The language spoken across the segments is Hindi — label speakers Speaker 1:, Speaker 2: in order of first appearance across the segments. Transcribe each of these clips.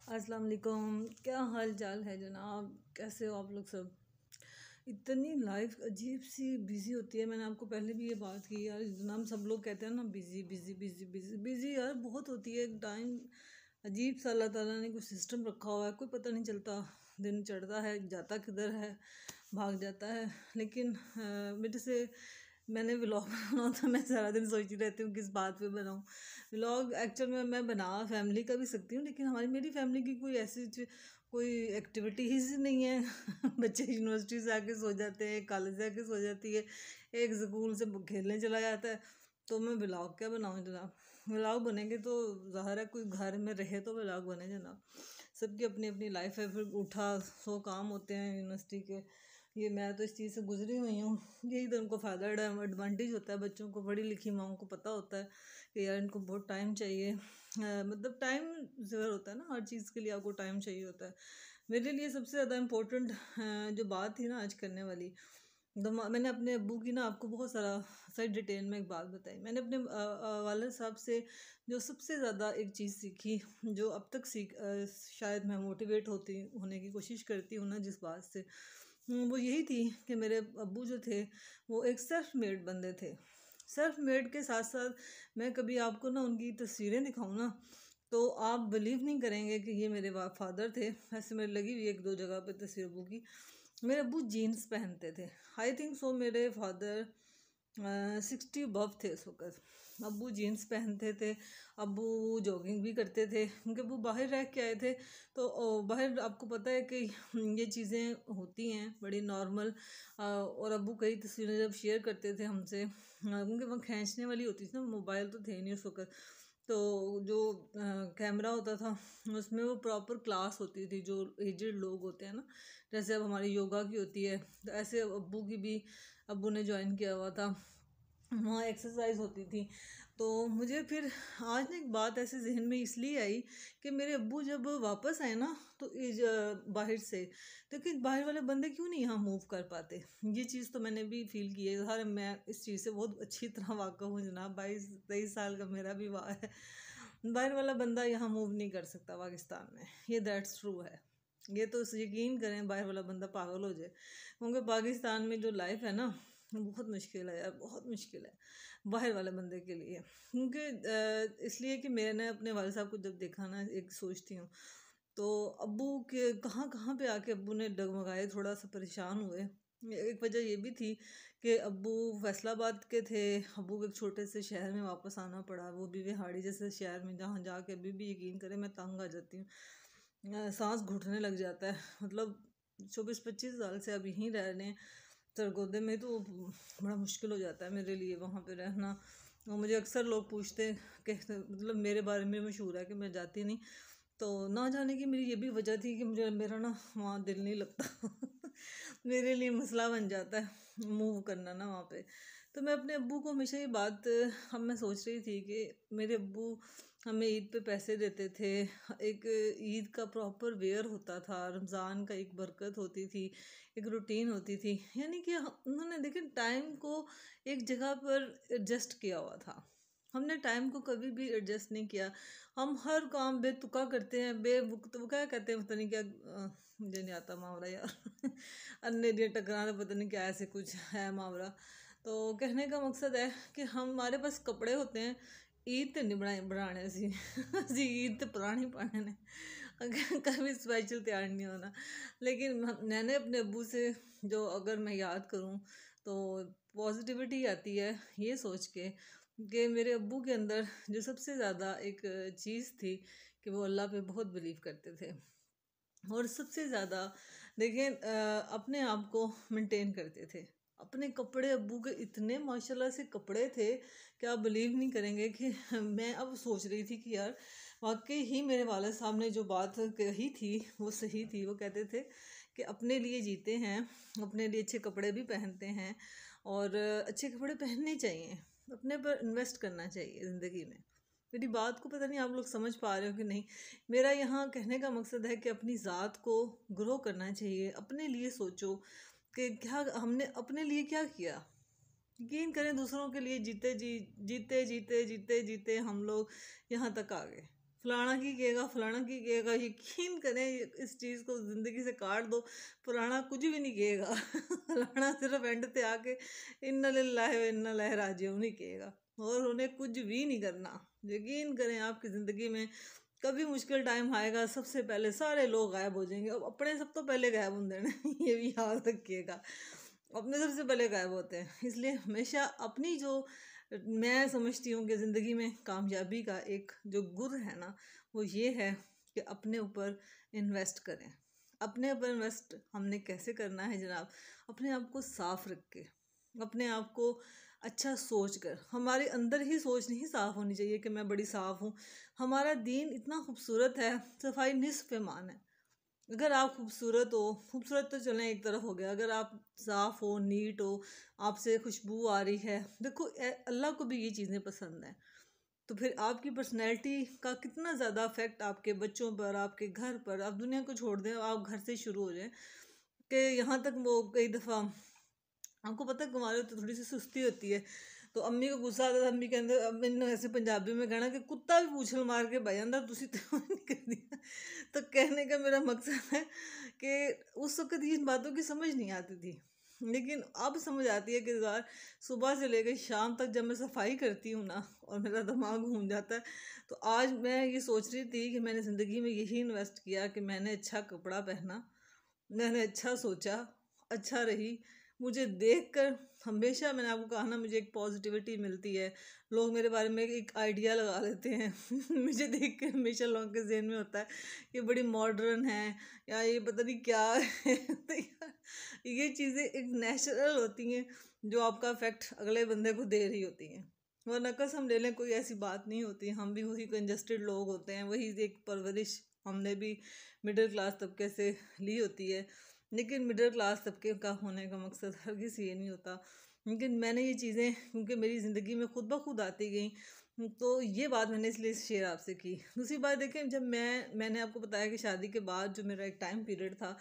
Speaker 1: अस्सलाम वालेकुम। क्या हाल चाल है जनाब, कैसे हो आप लोग सब। इतनी लाइफ अजीब सी बिज़ी होती है। मैंने आपको पहले भी ये बात की यार, जनाब सब लोग कहते हैं ना busy busy busy busy busy यार बहुत होती है। एक टाइम अजीब सा अल्लाह ताला ने कुछ सिस्टम रखा हुआ है, कोई पता नहीं चलता। दिन चढ़ता है जाता किधर है, भाग जाता है। लेकिन मेरे से मैंने व्लॉग बनाना था, मैं सारा दिन सोचती रहती हूँ किस बात पे बनाऊँ व्लॉग। एक्चुअल में मैं बना फैमिली का भी सकती हूँ, लेकिन मेरी फैमिली की कोई ऐसी कोई एक्टिविटीज़ नहीं है। बच्चे यूनिवर्सिटी से आके सो जाते हैं, कॉलेज से आके सो जाती है, एक स्कूल से खेलने चला जाता है। तो मैं व्लॉग क्या बनाऊँ जनाब। व्लॉग बनेंगे तो ज़ाहिर है कोई घर में रहे तो व्लॉग बने जनाब। सबकी अपनी अपनी लाइफ है, फिर उठा सो काम होते हैं यूनिवर्सिटी के। ये मैं तो इस चीज़ से गुजरी हुई हूँ। यही तो उनको फ़ायदा एडवांटेज होता है, बच्चों को पढ़ी लिखी माओं को पता होता है कि यार इनको बहुत टाइम चाहिए। मतलब टाइम ज़रूर होता है ना, हर चीज़ के लिए आपको टाइम चाहिए होता है। मेरे लिए सबसे ज़्यादा इम्पोर्टेंट जो बात थी ना आज करने वाली, तो मैंने अपने अब्बू की ना आपको बहुत सारा सही डिटेल में एक बात बताई। मैंने अपने वालिद साहब से जो सबसे ज़्यादा एक चीज़ सीखी, जो अब तक शायद मैं मोटिवेट होने की कोशिश करती हूँ ना जिस बात से, वो यही थी कि मेरे अब्बू जो थे वो एक सेल्फ मेड बंदे थे। सेल्फ मेड के साथ साथ मैं कभी आपको ना उनकी तस्वीरें दिखाऊँ ना तो आप बिलीव नहीं करेंगे कि ये मेरे फादर थे। ऐसे मेरे लगी हुई एक दो जगह पे तस्वीर अब्बू की। मेरे अब्बू जीन्स पहनते थे। आई थिंक सो मेरे फादर 60 अबव थे उस वक़्त। अब्बू जीन्स पहनते थे, अब्बू जॉगिंग भी करते थे क्योंकि अब्बू बाहर रह के आए थे। तो बाहर आपको पता है कि ये चीज़ें होती हैं बड़ी नॉर्मल। और अब्बू कई तस्वीरें जब शेयर करते थे हमसे, क्योंकि वहाँ खींचने वाली होती थी ना, मोबाइल तो थे नहीं उस वक़्त। तो जो कैमरा होता था उसमें वो प्रॉपर क्लास होती थी, जो एजेड लोग होते हैं ना, जैसे अब हमारी योगा की होती है तो ऐसे अब्बू की भी, अब्बू ने ज्वाइन किया हुआ था, वहाँ एक्सरसाइज होती थी। तो मुझे फिर आज ना एक बात ऐसे जहन में इसलिए आई कि मेरे अब्बू जब वापस आए ना तो बाहर से, तो कि बाहर वाले बंदे क्यों नहीं यहाँ मूव कर पाते। ये चीज़ तो मैंने भी फील की है। हर मैं इस चीज़ से बहुत अच्छी तरह वाक़फ़ हूँ जनाब। 22-23 साल का मेरा भी वाह है। बाहर वाला बंदा यहाँ मूव नहीं कर सकता पाकिस्तान में, ये दैट्स ट्रू है। ये तो यकीन करें, बाहर वाला बंदा पागल हो जाए, क्योंकि पाकिस्तान में जो लाइफ है ना बहुत मुश्किल है यार, बहुत मुश्किल है बाहर वाले बंदे के लिए। क्योंकि इसलिए कि मैंने अपने वाले साहब को जब देखा ना, एक सोचती हूँ तो अब्बू के कहाँ कहाँ पे आके अब्बू ने डगमगाए, थोड़ा सा परेशान हुए। एक वजह ये भी थी कि अब्बू फैसलाबाद के थे, अब्बू को एक छोटे से शहर में वापस आना पड़ा, वो भी विहाड़ी जैसे शहर में, जहाँ जाके अभी भी यकीन करें मैं तंग आ जाती हूँ, सांस घुटने लग जाता है। मतलब 24-25 साल से अब यहीं रह रहे हैं सरगोदे में, तो बड़ा मुश्किल हो जाता है मेरे लिए वहाँ पे रहना। और मुझे अक्सर लोग पूछते कि मतलब मेरे बारे में मशहूर है कि मैं जाती नहीं, तो ना जाने की मेरी ये भी वजह थी कि मेरा ना वहाँ दिल नहीं लगता। मेरे लिए मसला बन जाता है मूव करना ना वहाँ पे। तो मैं अपने अब्बू को हमेशा ये बात, अब मैं सोच रही थी कि मेरे अब्बू हमें ईद पे पैसे देते थे, एक ईद का प्रॉपर वेयर होता था, रमज़ान का एक बरकत होती थी, एक रूटीन होती थी। यानी कि उन्होंने देखिए टाइम को एक जगह पर एडजस्ट किया हुआ था। हमने टाइम को कभी भी एडजस्ट नहीं किया। हम हर काम बेतुका करते हैं, बेवक्त, वो क्या कहते हैं पता नहीं क्या, मुझे नहीं आता मुहावरा यार। अन्य दिन टकराना, पता नहीं क्या ऐसे कुछ है मुहावरा। तो कहने का मकसद है कि हमारे पास कपड़े होते हैं, ईद तो नहीं बनाने सी असी ईद तो पुरानी पाने ने, कभी स्पेशल तैयार नहीं होना। लेकिन मैंने अपने अब्बू से जो अगर मैं याद करूं तो पॉजिटिविटी आती है ये सोच के कि मेरे अब्बू के अंदर जो सबसे ज़्यादा एक चीज़ थी कि वो अल्लाह पे बहुत बिलीव करते थे। और सबसे ज़्यादा देखें अपने आप को मेंटेन करते थे। अपने कपड़े अब्बू के इतने माशाल्लाह से कपड़े थे कि आप बिलीव नहीं करेंगे कि मैं अब सोच रही थी कि यार वाकई ही मेरे वालिद साहब ने जो बात कही थी वो सही थी। वो कहते थे कि अपने लिए जीते हैं, अपने लिए अच्छे कपड़े भी पहनते हैं, और अच्छे कपड़े पहनने चाहिए, अपने पर इन्वेस्ट करना चाहिए ज़िंदगी में। मेरी बात को पता नहीं आप लोग समझ पा रहे हो कि नहीं। मेरा यहाँ कहने का मकसद है कि अपनी ज़ात को ग्रो करना चाहिए। अपने लिए सोचो कि क्या हमने अपने लिए क्या किया। यकीन करें दूसरों के लिए जीते जीते जीते जीते हम लोग यहाँ तक आ गए। फलाना की कहेगा, फलाना की कहेगा, यकीन करें इस चीज़ को ज़िंदगी से काट दो, पुराना कुछ भी नहीं कहेगा। फलाना सिर्फ एंड पे आके इन्ना लिल्लाहि व इन्ना इलैहि राजिऊन नहीं कहेगा, और उन्हें कुछ भी नहीं करना। यकीन करें आपकी ज़िंदगी में कभी मुश्किल टाइम आएगा, सबसे पहले सारे लोग गायब हो जाएंगे, अब अपने सब तो पहले गायब होंगे ना। ये भी याद रखिएगा, अपने सबसे पहले गायब होते हैं। इसलिए हमेशा अपनी जो, मैं समझती हूँ कि ज़िंदगी में कामयाबी का एक जो गुर है ना, वो ये है कि अपने ऊपर इन्वेस्ट करें। अपने ऊपर इन्वेस्ट हमने कैसे करना है जनाब? अपने आप को साफ रख के, अपने आप को अच्छा सोच कर। हमारे अंदर ही सोच नहीं साफ होनी चाहिए कि मैं बड़ी साफ हूँ। हमारा दीन इतना खूबसूरत है, सफाई निस्फ ईमान है। अगर आप खूबसूरत हो, खूबसूरत तो चलें एक तरफ हो गया, अगर आप साफ़ हो, नीट हो, आपसे खुशबू आ रही है, देखो अल्लाह को भी ये चीज़ें पसंद हैं। तो फिर आपकी पर्सनैलिटी का कितना ज़्यादा इफेक्ट आपके बच्चों पर, आपके घर पर, आप दुनिया को छोड़ दें, आप घर से शुरू हो जाएं कि यहाँ तक वो कई दफ़ा आपको पता है कुमारी तो थोड़ी सी सुस्ती होती है, तो अम्मी को गुस्सा आता था, अम्मी कहते अम्मी ने ऐसे पंजाबी में कहना कि कुत्ता भी पूछल मार के बह जाता, तुसी तो नहीं कर दिया। तो कहने का मेरा मकसद है कि उस वक्त इन बातों की समझ नहीं आती थी, लेकिन अब समझ आती है कि यार सुबह से लेकर शाम तक जब मैं सफाई करती हूँ ना, और मेरा दिमाग घूम जाता है, तो आज मैं ये सोच रही थी कि मैंने ज़िंदगी में यही इन्वेस्ट किया कि मैंने अच्छा कपड़ा पहना, मैंने अच्छा सोचा, अच्छा रही। मुझे देखकर हमेशा, मैंने आपको कहा ना, मुझे एक पॉजिटिविटी मिलती है। लोग मेरे बारे में एक आइडिया लगा लेते हैं। मुझे देख के हमेशा लोगों के ज़हन में होता है कि बड़ी मॉडर्न है, या ये पता नहीं क्या है। तो यार ये चीज़ें एक नेचुरल होती हैं जो आपका इफेक्ट अगले बंदे को दे रही होती हैं। वरना कसम ले लें कोई ऐसी बात नहीं होती। हम भी वही कंजस्टेड लोग होते हैं, वही एक परवरिश हमने भी मिडिल क्लास तबके से ली होती है। लेकिन मिडिल क्लास तबके का होने का मकसद हरगिज़ ये नहीं होता। लेकिन मैंने ये चीज़ें क्योंकि मेरी ज़िंदगी में खुद ब खुद आती गई, तो ये बात मैंने इसलिए शेयर आपसे की। दूसरी बात देखें, जब मैंने आपको बताया कि शादी के बाद जो मेरा एक टाइम पीरियड था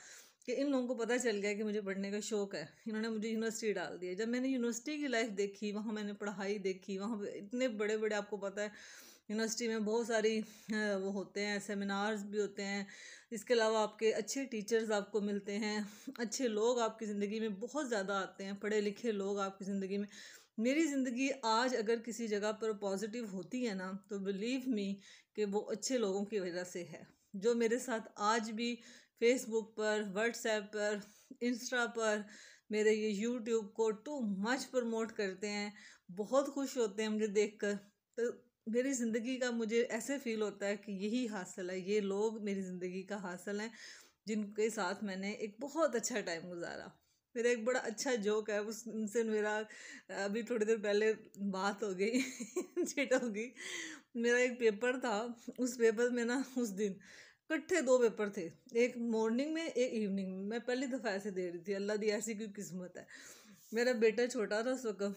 Speaker 1: कि इन लोगों को पता चल गया कि मुझे पढ़ने का शौक़ है, इन्होंने मुझे यूनिवर्सिटी डाल दिया। जब मैंने यूनिवर्सिटी की लाइफ देखी, वहाँ मैंने पढ़ाई देखी, वहाँ पे इतने बड़े बड़े, आपको पता है यूनिवर्सिटी में बहुत सारी वो होते हैं, सेमिनार्स भी होते हैं। इसके अलावा आपके अच्छे टीचर्स आपको मिलते हैं, अच्छे लोग आपकी ज़िंदगी में बहुत ज़्यादा आते हैं, पढ़े लिखे लोग आपकी ज़िंदगी में। मेरी ज़िंदगी आज अगर किसी जगह पर पॉजिटिव होती है ना, तो बिलीव मी कि वो अच्छे लोगों की वजह से है, जो मेरे साथ आज भी फेसबुक पर, व्हाट्सएप पर, इंस्टा पर, मेरे ये यूट्यूब को टू मच प्रमोट करते हैं। बहुत खुश होते हैं मुझे देखकर। तो मेरी ज़िंदगी का मुझे ऐसे फील होता है कि यही हासिल है, ये लोग मेरी ज़िंदगी का हासिल हैं जिनके साथ मैंने एक बहुत अच्छा टाइम गुजारा। मेरा एक बड़ा अच्छा जोक है, उस उनसे मेरा अभी थोड़ी देर पहले बात हो गई। चिट हो गई। मेरा एक पेपर था, उस पेपर में ना उस दिन इकट्ठे दो पेपर थे, एक मॉर्निंग में एक इवनिंग में। मैं पहली दफ़ा ऐसे दे रही थी, अल्लाह दी ऐसी कोई किस्मत है। मेरा बेटा छोटा था उस वक्त,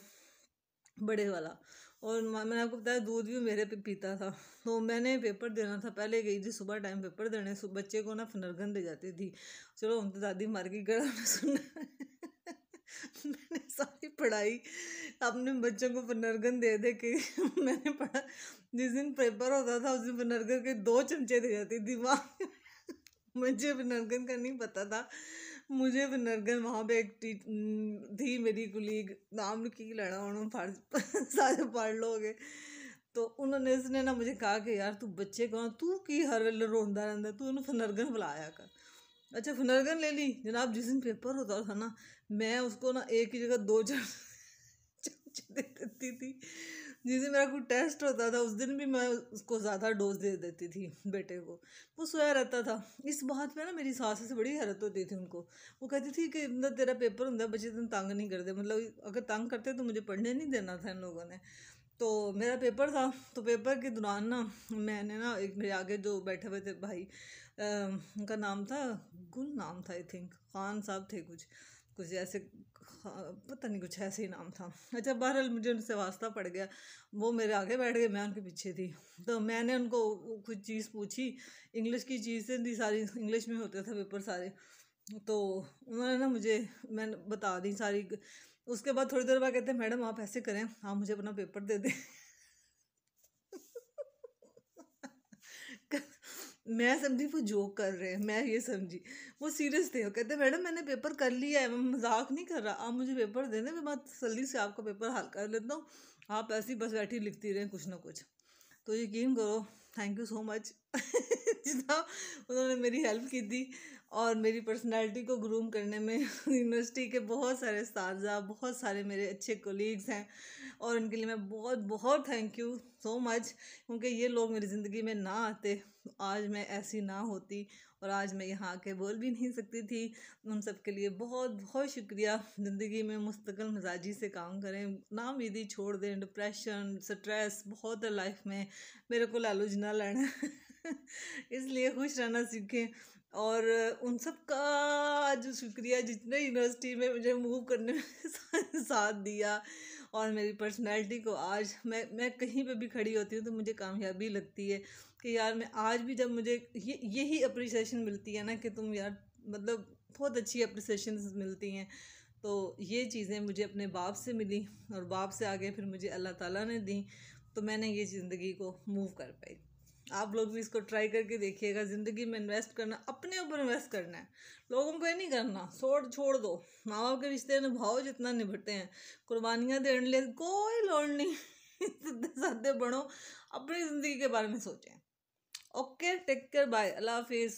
Speaker 1: बड़े वाला, और मैंने आपको बताया दूध भी मेरे पे पीता था। तो मैंने पेपर देना था, पहले गई थी सुबह टाइम पेपर देने। बच्चे को ना फनरगन दे जाती थी, चलो हम तो दादी मर गई गड़ा सुनना। मैंने सारी पढ़ाई अपने बच्चों को फनरगन दे दे के मैंने पढ़ा। जिस दिन पेपर होता था उस दिन फनरगन के 2 चमचे दे जाती थी माँ। मुझे फनरगन का नहीं पता था। मुझे फनरगन वहाँ पे एक थी मेरी कुलीग, नाम की लेना उन्होंने फाड़ सारे फाड़ लोगे। तो उन्होंने इसने ना मुझे कहा कि यार तू बच्चे को तू की हर वेले रोंदा रहंदा, तू उन्हें फनरगन बुलाया कर। अच्छा फनरगन ले ली जनाब। जिस दिन पेपर होता था ना, मैं उसको ना एक ही जगह 2 चमचे दे देती थी। जिस दिन मेरा कोई टेस्ट होता था उस दिन भी मैं उसको ज़्यादा डोज दे देती थी बेटे को। वो सोया रहता था। इस बात पे ना मेरी सास से बड़ी हैरत होती थी उनको। वो कहती थी कि मतलब तेरा पेपर होता है, बच्चे तुम तंग नहीं करते, मतलब अगर तंग करते तो मुझे पढ़ने नहीं देना था इन लोगों ने। तो मेरा पेपर था, तो पेपर के दौरान ना मैंने ना, एक मेरे आगे जो बैठे हुए थे भाई, उनका नाम था गुल नाम था, आई थिंक खान साहब थे, कुछ कुछ ऐसे, पता नहीं कुछ ऐसे ही नाम था। अच्छा बहरहाल मुझे उनसे वास्ता पड़ गया, वो मेरे आगे बैठ गए, मैं उनके पीछे थी। तो मैंने उनको कुछ चीज़ पूछी, इंग्लिश की चीज़ें थी, सारी इंग्लिश में होते थे पेपर सारे। तो उन्होंने ना मुझे, मैंने बता दी सारी। उसके बाद थोड़ी देर बाद कहते हैं मैडम आप ऐसे करें, आप मुझे अपना पेपर दे दें। मैं समझी वो जोक कर रहे हैं, मैं ये समझी वो सीरियस थे। वो कहते मैडम मैंने पेपर कर लिया है, मैं मजाक नहीं कर रहा, आप मुझे पेपर दे दें, मैं जल्दी से आपका पेपर हल कर लेता हूँ, आप ऐसी बस बैठी लिखती रहें कुछ ना कुछ। तो यकीन करो, थैंक यू सो मच जितना उन्होंने मेरी हेल्प की थी। और मेरी पर्सनालिटी को ग्रूम करने में यूनिवर्सिटी के बहुत सारे साथी, बहुत सारे मेरे अच्छे कोलीग्स हैं, और उनके लिए मैं बहुत बहुत थैंक यू सो मच, क्योंकि ये लोग मेरी ज़िंदगी में ना आते तो आज मैं ऐसी ना होती, और आज मैं यहाँ आके बोल भी नहीं सकती थी। उन सब के लिए बहुत बहुत शुक्रिया। ज़िंदगी में मुस्तकिल मिजाजी से काम करें, ना उम्मीदी छोड़ दें, डिप्रेशन स्ट्रेस बहुत है लाइफ में, मेरे को लालूज ना लेना इसलिए खुश रहना सीखें। और उन सब का जो शुक्रिया जितने यूनिवर्सिटी में मुझे मूव करने में साथ दिया, और मेरी पर्सनैलिटी को आज मैं कहीं पे भी खड़ी होती हूँ तो मुझे कामयाबी लगती है कि यार मैं आज भी जब मुझे यही अप्रिसिएशन मिलती है ना कि तुम यार मतलब बहुत अच्छी अप्रिसिएशन मिलती हैं, तो ये चीज़ें मुझे अपने बाप से मिली, और बाप से आगे फिर मुझे अल्लाह ताला ने दी, तो मैंने ये ज़िंदगी को मूव कर पाई। आप लोग भी इसको ट्राई करके देखिएगा। ज़िंदगी में इन्वेस्ट करना, अपने ऊपर इन्वेस्ट करना है, लोगों को ये नहीं करना। छोड़ दो, माँ बाप के रिश्ते निभाओ जितना निभते हैं, कुर्बानियाँ देने लिए कोई लोड नहीं सीधे साधे बढ़ो, अपनी ज़िंदगी के बारे में सोचें। ओके, टेक केयर, बाय, अल्लाह हाफिज़।